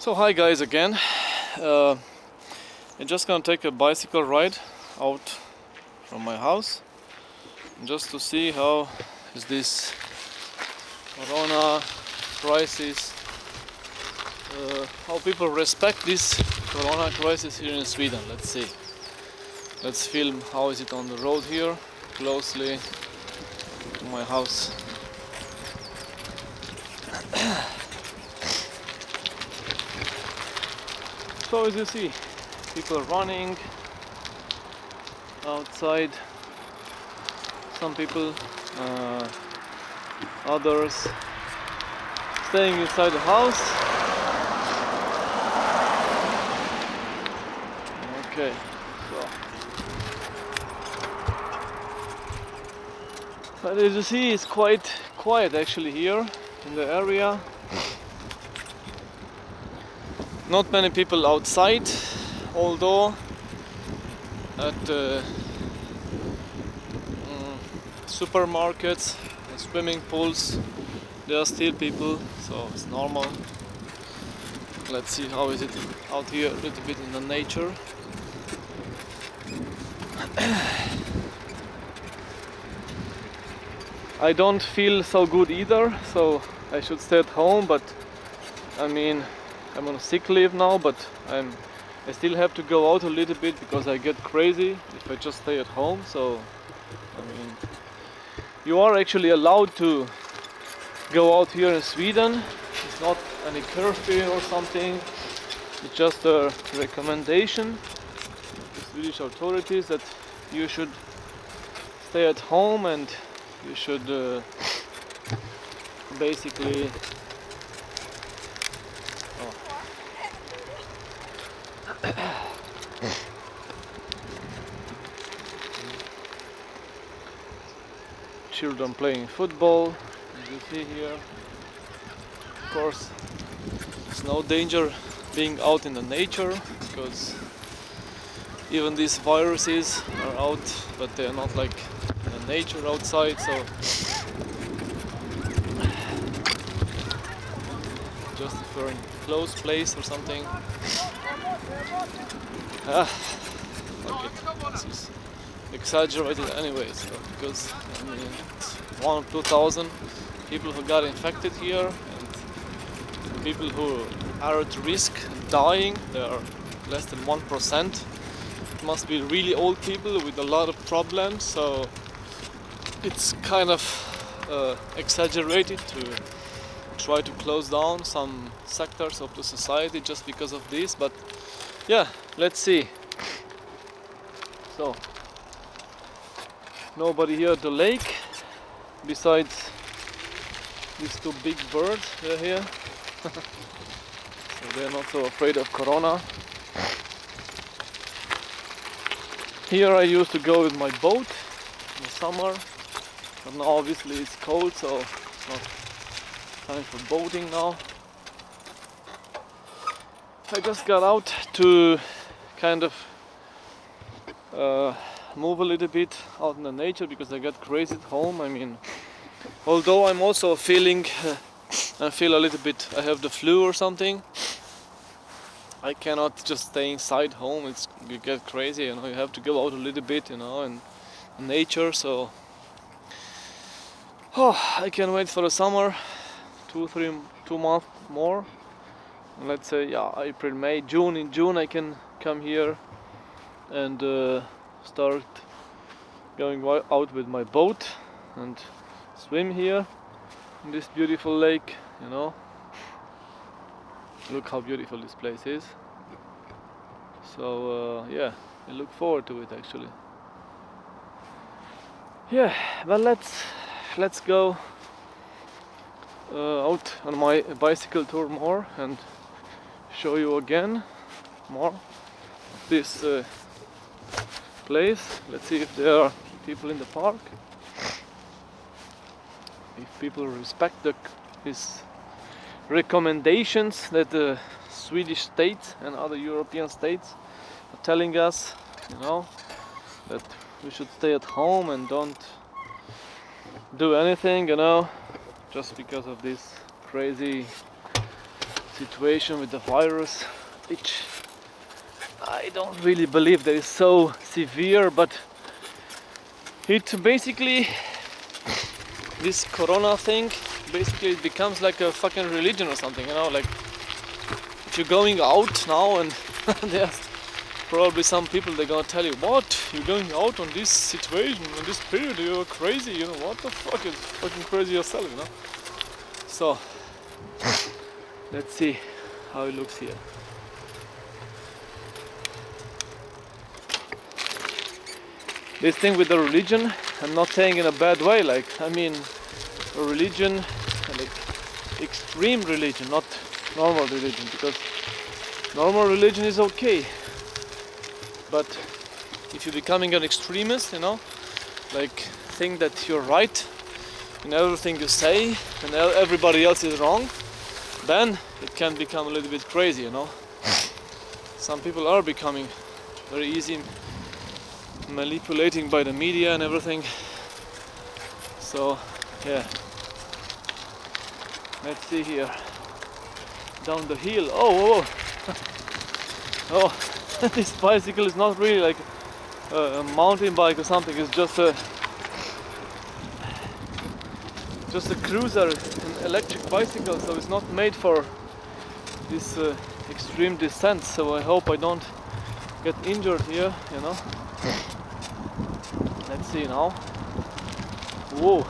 So hi guys again. I'm just gonna take a bicycle ride out from my house just to see how is this Corona crisis, how people respect this Corona crisis here in Sweden. Let's see. Let's film how is it on the road here, closely to my house. So as you see, people running outside, some people, others staying inside the house. Okay, but as you see, it's quite quiet actually here in the area. Not many people outside, although at supermarkets and swimming pools there are still people, so it's normal. Let's see how is it out here, a little bit in the nature. I don't feel so good either, so I should stay at home, but I mean, I'm on sick leave now, but I still have to go out a little bit because I get crazy if I just stay at home. So I mean, you are actually allowed to go out here in Sweden. It's not any curfew or something. It's just a recommendation to Swedish authorities that you should stay at home and you should basically children playing football, as you see here. Of course, there's no danger being out in the nature because even these viruses are out, but they're not like in the nature outside. So just if you're in a closed place or something. Okay, this is exaggerated anyways, because I mean, it's 1 or 2,000 people who got infected here, and people who are at risk of dying, they are less than 1%. It must be really old people with a lot of problems, so it's kind of exaggerated to try to close down some sectors of the society just because of this. But yeah, let's see. So nobody here at the lake besides these two big birds. They're here. So they're not so afraid of Corona. Here I used to go with my boat in the summer, but now obviously it's cold, so it's not time for boating now. I just got out to kind of move a little bit out in the nature because I got crazy at home. I mean, although I'm also feeling, I feel a little bit, I have the flu or something. I cannot just stay inside home. You get crazy, you know. You have to go out a little bit, you know, in nature. So, I can wait for the summer, 2 months more. Let's say, yeah, April, May, June. In June, I can come here and start going out with my boat and swim here in this beautiful lake, you know. Look how beautiful this place is. So yeah, I look forward to it actually. Yeah, well, let's go out on my bicycle tour more and show you again more of this place. Let's see if there are people in the park, if people respect these recommendations that the Swedish state and other European states are telling us, you know, that we should stay at home and don't do anything, you know, just because of this crazy situation with the virus, which I don't really believe that is so severe, but it basically, this corona thing, basically it becomes like a fucking religion or something, you know, like if you're going out now and there's probably some people they're gonna tell you, what, you're going out on this situation, on this period, you're crazy, you know, what the fuck, you're fucking crazy yourself, you know. So, let's see how it looks here. This thing with the religion, I'm not saying in a bad way, like, I mean, a religion, like extreme religion, not normal religion, because normal religion is okay. But if you're becoming an extremist, you know, like think that you're right in everything you say and everybody else is wrong, then it can become a little bit crazy, you know. Some people are becoming very easy manipulating by the media and everything. So yeah, let's see here, down the hill. Oh, oh. This bicycle is not really like a mountain bike or something, it's just a cruiser, an electric bicycle, so it's not made for this extreme descent, so I hope I don't get injured here, you know. Let's see now. Whoa.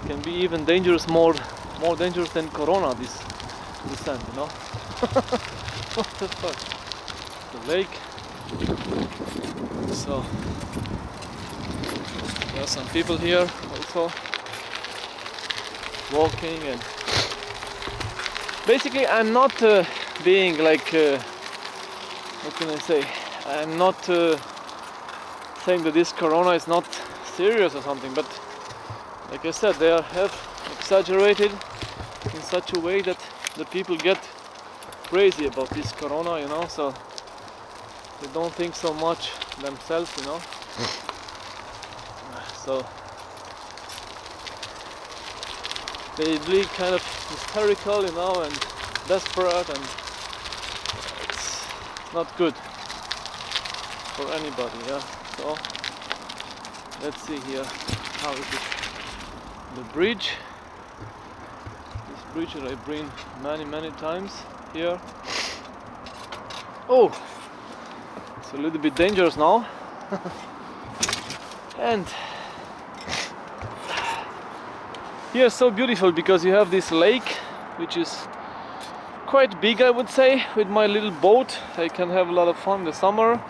Can be even dangerous, more dangerous than Corona, this descent, you know. What the fuck? The lake. So there are some people here also walking, and basically I'm not being like what can I say, I'm not saying that this corona is not serious or something, but like I said, they have exaggerated in such a way that the people get crazy about this corona, you know, so they don't think so much themselves, you know. So they really kind of hysterical, you know, and desperate, and it's not good for anybody, yeah. So let's see here, how is it? The bridge, this bridge that I've been many times here. Oh, it's a little bit dangerous now. And here is so beautiful because you have this lake, which is quite big, I would say. With my little boat I can have a lot of fun in the summer.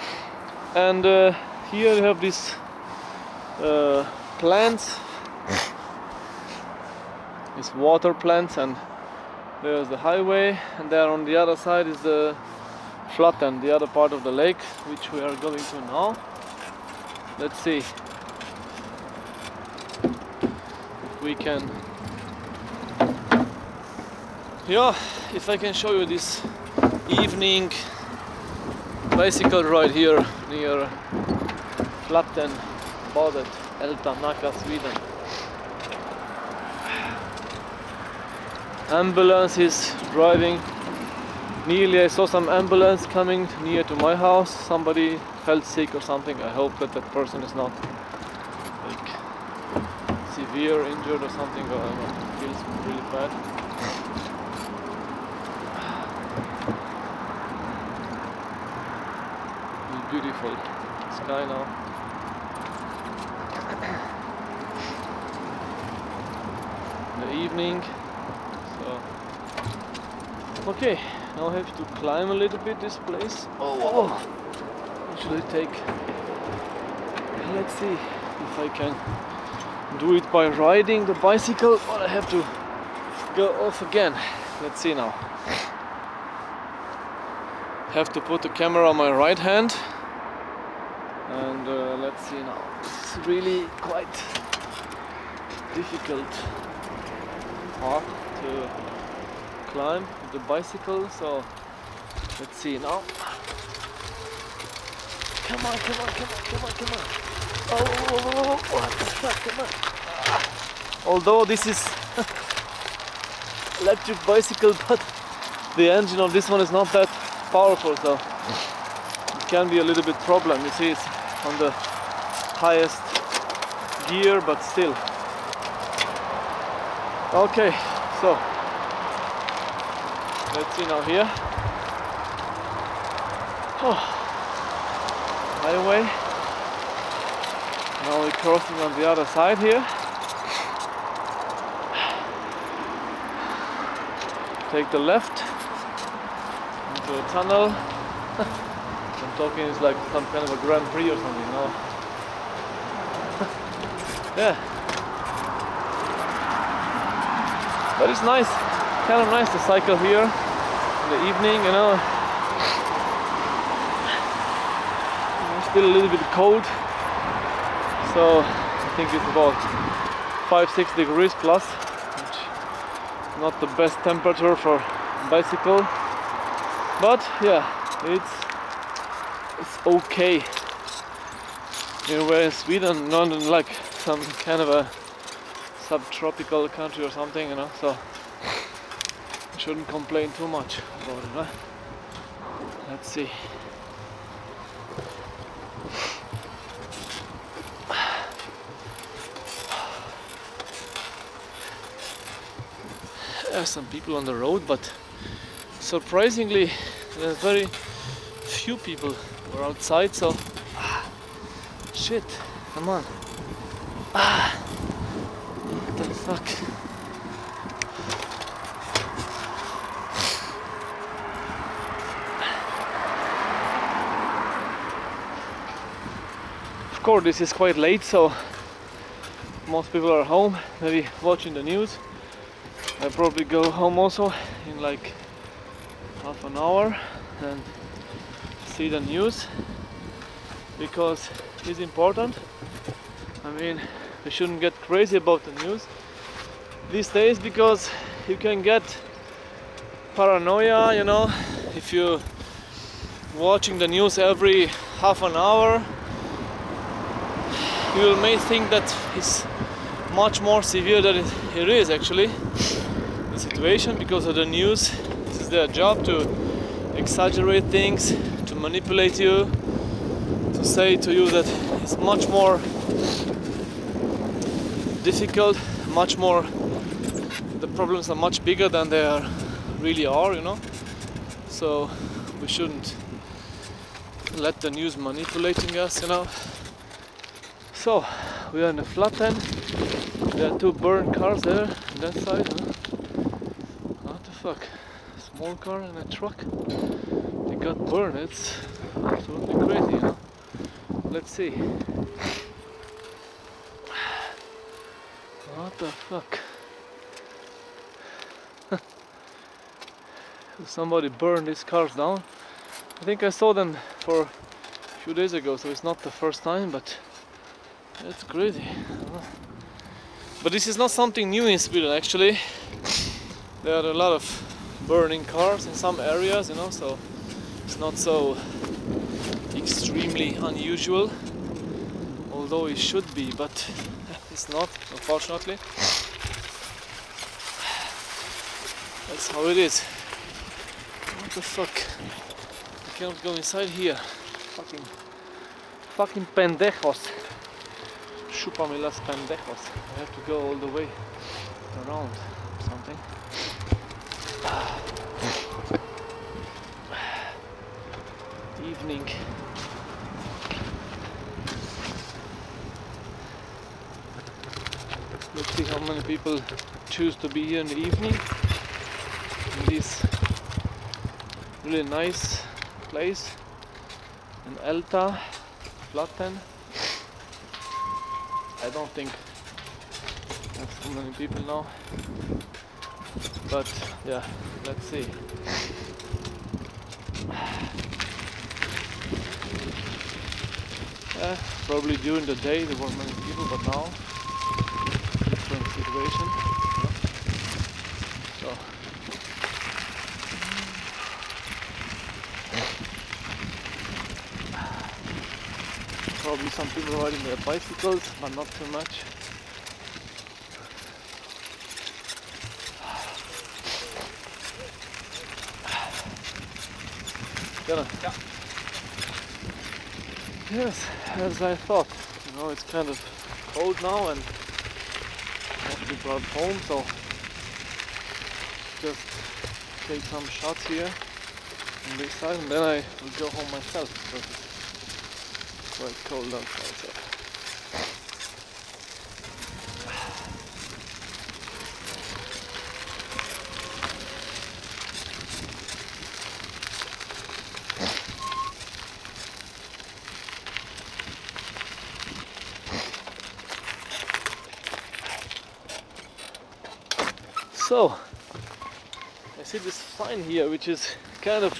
And here you have these plants, these water plants, and there's the highway, and there on the other side is the flatland, the other part of the lake, which we are going to now. Let's see if we can, yeah, if I can show you this evening bicycle ride here near Flatland, Badet, Älta, Sweden. Ambulance is driving. Nearly I saw some ambulance coming near to my house. Somebody felt sick or something. I hope that that person is not like severe injured or something, or I don't know, feels really bad. It's beautiful sky now. In the evening. So okay, now I have to climb a little bit this place. Oh, what should I take? Let's see if I can do it by riding the bicycle, or I have to go off again. Let's see now. Have to put the camera on my right hand, and let's see now. It's really quite difficult path to climb with the bicycle, so let's see now. Come on. Oh, what the fuck, come on. Although this is electric bicycle, but the engine of this one is not that powerful, so it can be a little bit problem. You see, it's on the highest gear, but still. Okay, so let's see now here. Oh, highway. Now we're crossing on the other side here. Take the left into a tunnel. I'm talking, it's like some kind of a Grand Prix or something, no? Yeah. But it's nice, kind of nice to cycle here in the evening, you know. It's still a little bit cold, so I think it's about 5-6 degrees plus, which is not the best temperature for bicycle, but yeah, it's okay. We're in Sweden, not in like some kind of a subtropical country or something, you know, so shouldn't complain too much about it, huh? Let's see. There are some people on the road, but surprisingly there's very few people who are outside, so shit, come on. What the fuck? Of course, this is quite late, so most people are home, maybe watching the news. I probably go home also in like half an hour and see the news, because it's important. I mean, we shouldn't get crazy about the news these days, because you can get paranoia, you know, if you watching the news every half an hour. You may think that it's much more severe than it is actually, the situation, because of the news. This is their job, to exaggerate things, to manipulate you, to say to you that it's much more difficult, much more, the problems are much bigger than they really are, you know. So we shouldn't let the news manipulating us, you know. So we are in the flat end. There are two burned cars there on that side, huh? What the fuck? A small car and a truck. They got burned. It's absolutely crazy, you know. Let's see. What the fuck? Somebody burned these cars down. I think I saw them for a few days ago, so it's not the first time, but it's crazy. But this is not something new in Sweden actually. There are a lot of burning cars in some areas, you know, so it's not so extremely unusual, although it should be, but it's not, unfortunately. That's how it is. What the fuck? I cannot go inside here. Fucking pendejos. Chúpame las pendejos. I have to go all the way around something. Evening. Let's see how many people choose to be here in the evening in this really nice place in Älta, Flatten. I don't think there's so many people now, but yeah, let's see. Yeah, probably during the day there were many people, but now different situation. So probably some people riding their bicycles, but not too much. Gonna. Yes, as I thought. You know, it's kind of cold now and not be brought home, so just take some shots here on this side and then I will go home myself because it's quite cold outside. So. So, I see this sign here which is kind of,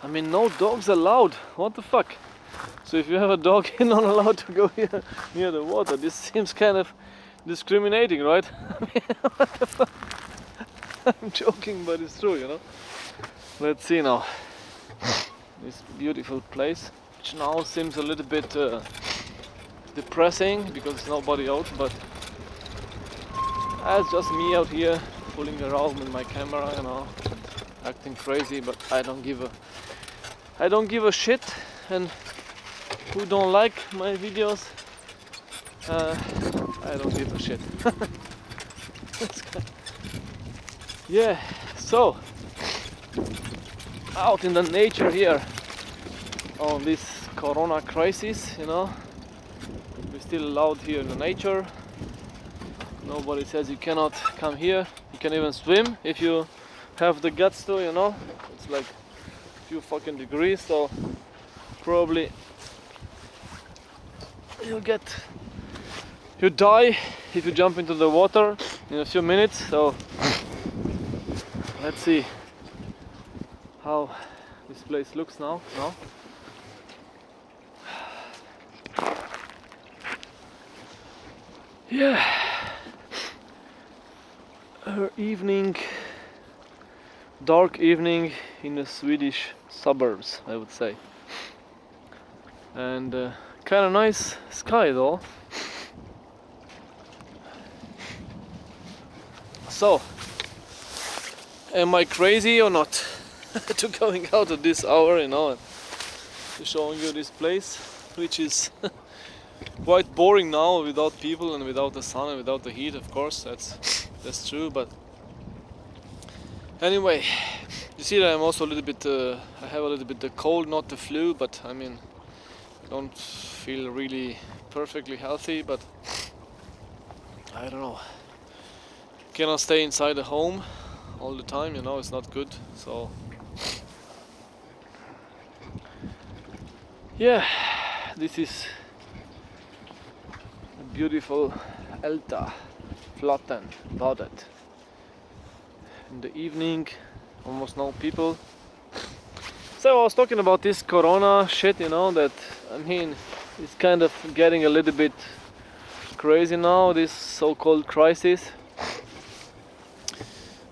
I mean, no dogs allowed. What the fuck? So if you have a dog, you're not allowed to go here near the water. This seems kind of discriminating, right? I mean, what the fuck? I'm joking, but it's true, you know. Let's see now. This beautiful place, which now seems a little bit depressing because there's nobody out, but it's just me out here fooling around with my camera, you know, acting crazy. But I don't give a shit. And who don't like my videos, I don't give a shit. Yeah, so out in the nature here on this corona crisis, you know, we're still allowed here in the nature. Nobody says you cannot come here. You can even swim if you have the guts to, you know. It's like a few fucking degrees, so probably you die if you jump into the water in a few minutes. So let's see how this place looks now. No? Yeah. Evening, dark evening in the Swedish suburbs, I would say. And kind of nice sky though. So, am I crazy or not to going out at this hour, you know, and showing you this place, which is quite boring now without people and without the sun and without the heat, of course, that's true. But anyway, you see that I'm also a little bit I have a little bit the cold, not the flu, but I mean, don't feel really perfectly healthy, but I don't know, cannot stay inside the home all the time, you know, it's not good. So yeah, this is a beautiful Älta Flatten Badet. In the evening, almost no people. So I was talking about this corona shit, you know, that, I mean, it's kind of getting a little bit crazy now, this so-called crisis.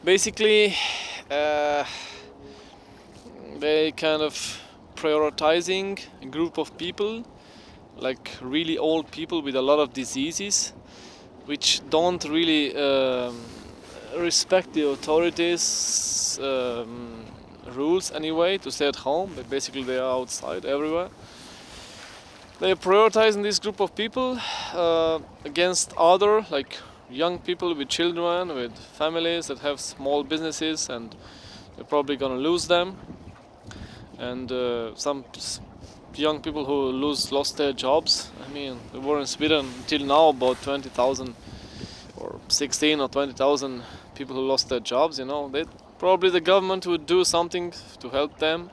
Basically, they kind of prioritizing a group of people, like really old people with a lot of diseases, which don't really respect the authorities' rules anyway to stay at home. But basically they are outside everywhere. They are prioritizing this group of people against other, like young people with children, with families that have small businesses, and they're probably gonna lose them. And some young people who lost their jobs. I mean, there were in Sweden until now about 20,000 or 16 or 20,000 people who lost their jobs, you know. Probably the government would do something to help them.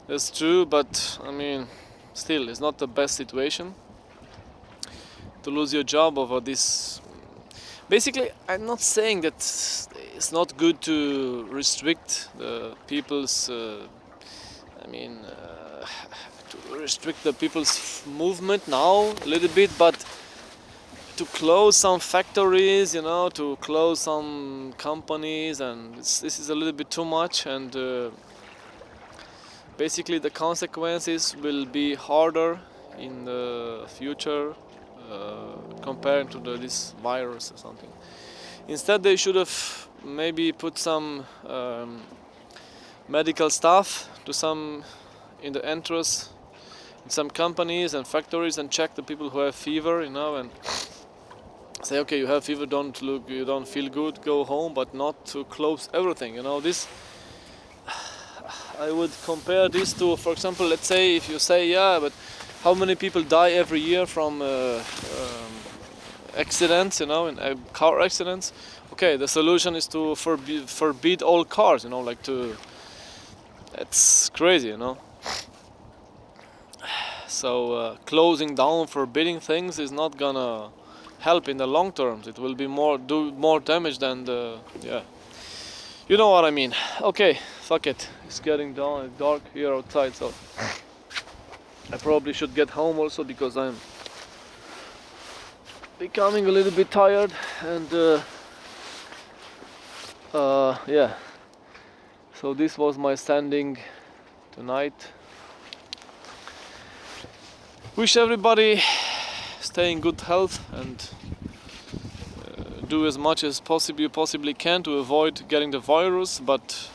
That's true, but I mean, still, it's not the best situation to lose your job over this. Basically, I'm not saying that it's not good to restrict the people's to restrict the people's movement now a little bit, but to close some factories, you know, to close some companies, and this is a little bit too much. And basically the consequences will be harder in the future comparing to this virus or something. Instead, they should have maybe put some medical staff to some in the entrance in some companies and factories and check the people who have fever, you know, and say, okay, you have fever, you don't feel good, go home, but not to close everything, you know. This, I would compare this to, for example, let's say if you say, yeah, but how many people die every year from accidents, you know, in car accidents? Okay, the solution is to forbid all cars, you know, like to. It's crazy, you know. So closing down, forbidding things is not gonna help in the long term. It will be do more damage than the You know what I mean. Okay, fuck it. It's getting dark here outside, so I probably should get home also because I'm becoming a little bit tired and yeah. So this was my standing tonight. Wish everybody stay in good health and do as much as you possibly can to avoid getting the virus, but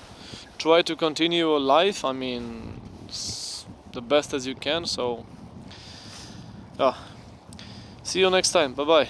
try to continue your life. I mean, the best as you can. So, see you next time. Bye bye.